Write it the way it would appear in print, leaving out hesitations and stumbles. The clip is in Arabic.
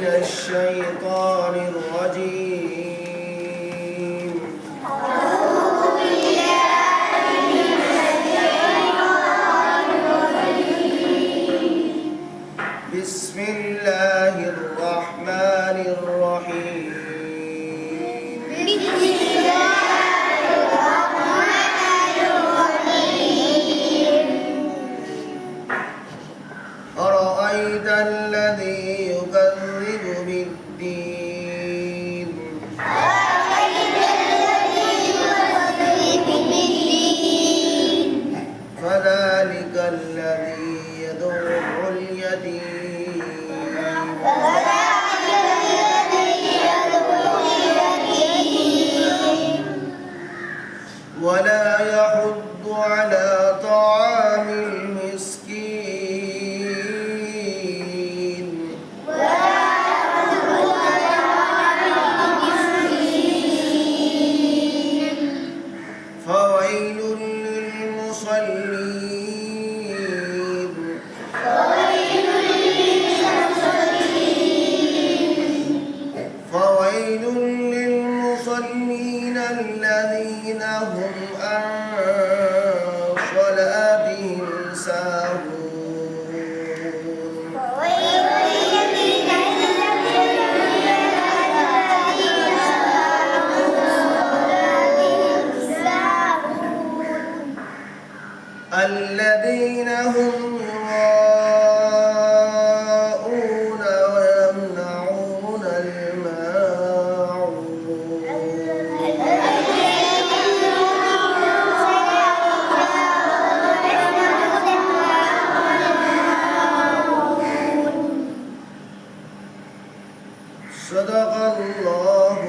من الشيطان الرجيم. أعوذ بالله من الشيطان الرجيم. بسم الله الرحمن الرحيم. بسم الله الرحمن الرحيم. أرأيت الذي يكذب بالدين. أرأيت الذي يكذب بالدين. فذلك الذي يدع اليتيم. فذلك الذي يدعو اليتيم. ولا يحض على طعام المسكين. فويل للمصلين. فويل للمصلين الذين هم عن صلاتهم ساهون. وويل للذين الذين هم يراءون ويمنعون الماعون. صدق الله